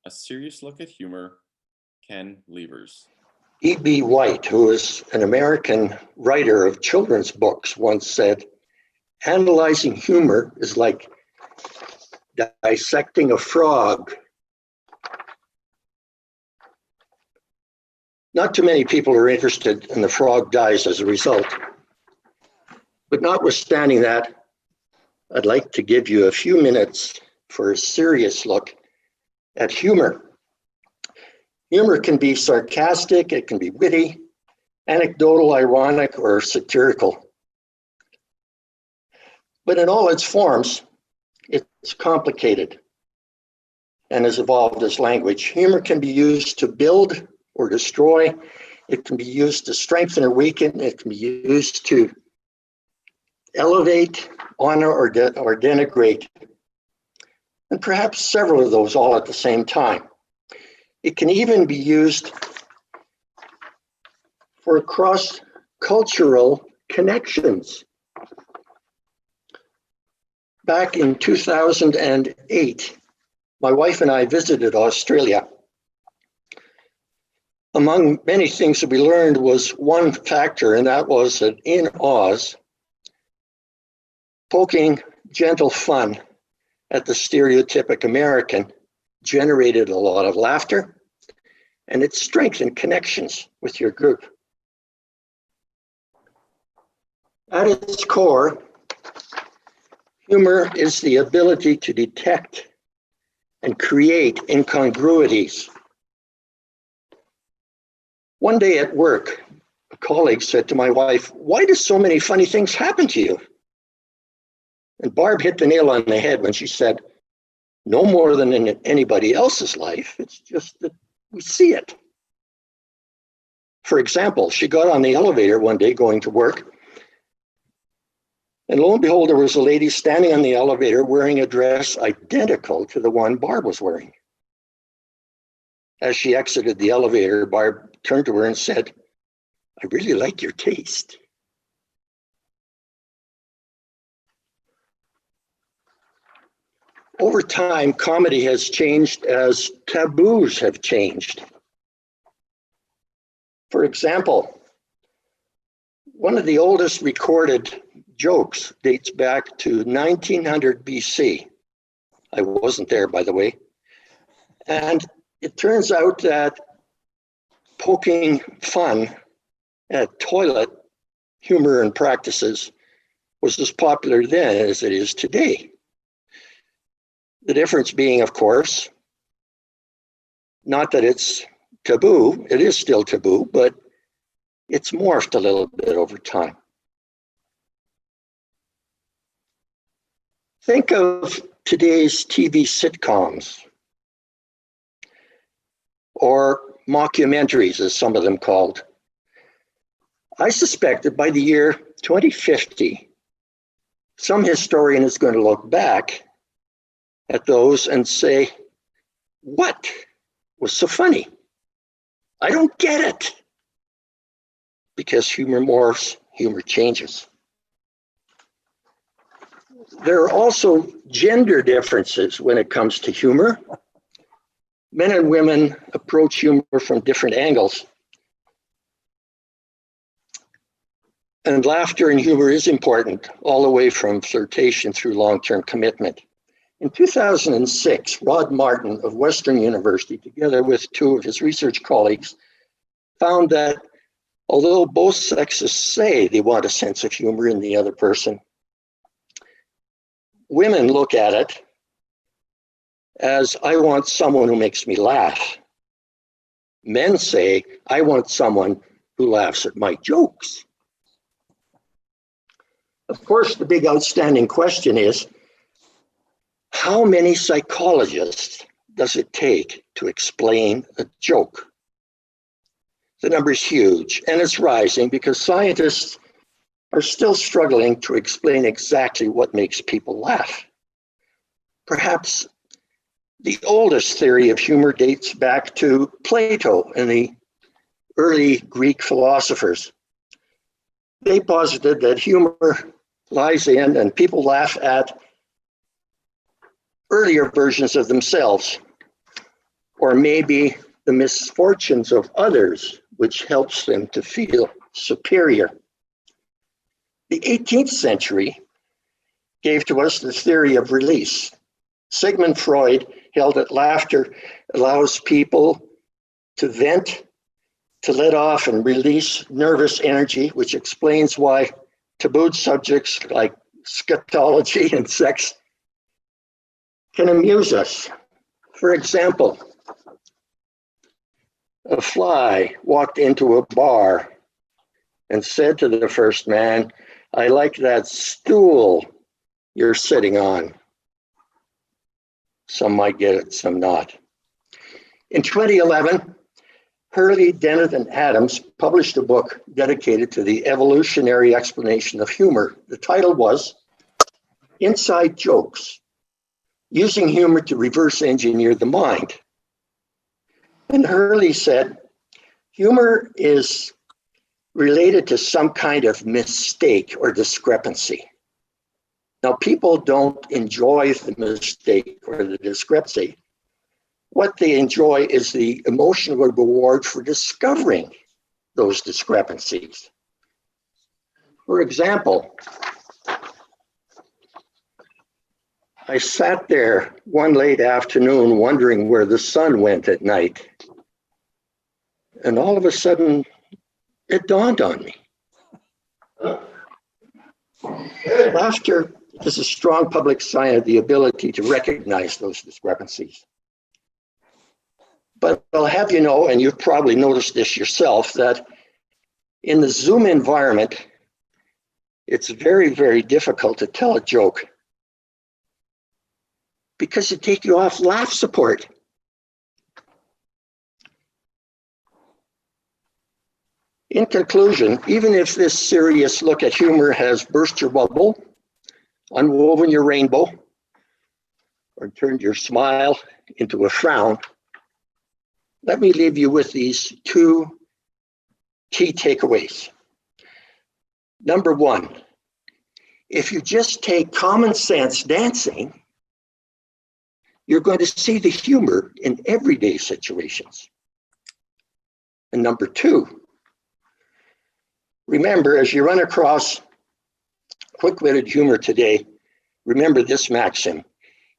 A serious look at humor, Ken Lievers. E.B. White, who is an American writer of children's books, once said, "Analyzing humor is like dissecting a frog." Not too many people are interested, and the frog dies as a result. But notwithstanding that, I'd like to give you a few minutes for a serious look at humor. Humor can be sarcastic, it can be witty, anecdotal, ironic, or satirical. But in all its forms, it's complicated and has evolved as language. Humor can be used to build or destroy. It can be used to strengthen or weaken. It can be used to elevate, honor, or denigrate. And perhaps several of those all at the same time. It can even be used for cross-cultural connections. Back in 2008, my wife and I visited Australia. Among many things that we learned was one factor, and that was that in Oz, poking gentle fun at the stereotypic American generated a lot of laughter, and it strengthened connections with your group. At its core, humor is the ability to detect and create incongruities. One day at work, a colleague said to my wife, "Why do so many funny things happen to you?" And Barb hit the nail on the head when she said, "No more than in anybody else's life, it's just that we see it." For example, she got on the elevator one day going to work, and lo and behold, there was a lady standing on the elevator wearing a dress identical to the one Barb was wearing. As she exited the elevator, Barb turned to her and said, "I really like your taste." Over time, comedy has changed as taboos have changed. For example, one of the oldest recorded jokes dates back to 1900 BC. I wasn't there, by the way. And it turns out that poking fun at toilet humor and practices was as popular then as it is today. The difference being, of course, not that it's taboo, it is still taboo, but it's morphed a little bit over time. Think of today's TV sitcoms, or mockumentaries, as some of them called. I suspect that by the year 2050, some historian is going to look back at those and say, "What was so funny? I don't get it." Because humor morphs, humor changes. There are also gender differences when it comes to humor. Men and women approach humor from different angles. And laughter and humor is important, all the way from flirtation through long-term commitment. In 2006, Rod Martin of Western University, together with two of his research colleagues, found that although both sexes say they want a sense of humor in the other person, women look at it as, "I want someone who makes me laugh." Men say, "I want someone who laughs at my jokes." Of course, the big outstanding question is, how many psychologists does it take to explain a joke? The number is huge, and it's rising because scientists are still struggling to explain exactly what makes people laugh. Perhaps the oldest theory of humor dates back to Plato and the early Greek philosophers. They posited that humor lies in, and people laugh at, earlier versions of themselves, or maybe the misfortunes of others, which helps them to feel superior. The 18th century gave to us the theory of release. Sigmund Freud held that laughter allows people to vent, to let off and release nervous energy, which explains why tabooed subjects like scatology and sex can amuse us. For example, a fly walked into a bar and said to the first man, "I like that stool you're sitting on." Some might get it, some not. In 2011, Hurley, Dennett, and Adams published a book dedicated to the evolutionary explanation of humor. The title was Inside Jokes, Using Humor to Reverse Engineer the Mind. And Hurley said, humor is related to some kind of mistake or discrepancy. Now, people don't enjoy the mistake or the discrepancy. What they enjoy is the emotional reward for discovering those discrepancies. For example, I sat there one late afternoon wondering where the sun went at night. And all of a sudden, it dawned on me. Laughter is a strong public sign of the ability to recognize those discrepancies. But I'll have you know, and you've probably noticed this yourself, that in the Zoom environment, it's very, very difficult to tell a joke because it takes you off laugh support. In conclusion, even if this serious look at humor has burst your bubble, unwoven your rainbow, or turned your smile into a frown, let me leave you with these two key takeaways. Number one, if you just take common sense dancing, you're going to see the humor in everyday situations. And number two, remember, as you run across quick-witted humor today, remember this maxim: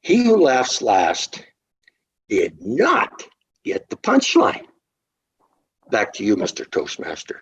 he who laughs last did not get the punchline. Back to you, Mr. Toastmaster.